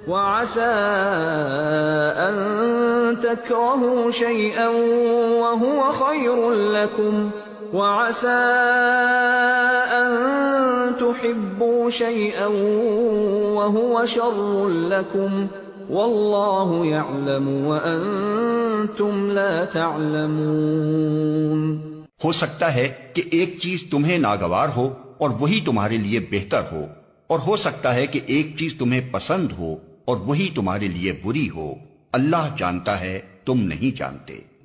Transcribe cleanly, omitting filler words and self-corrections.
وعسى أن تكرهوا شيئا وهو خير لكم وعسى أن تحبوا شيئا وهو شر لكم والله يعلم وأنتم لا تعلمون। हो सकता है कि एक चीज तुम्हें नागवार हो और वही तुम्हारे लिए बेहतर हो, और हो सकता है कि एक चीज तुम्हें पसंद हो और वही तुम्हारे लिए बुरी हो। अल्लाह जानता है, तुम नहीं जानते।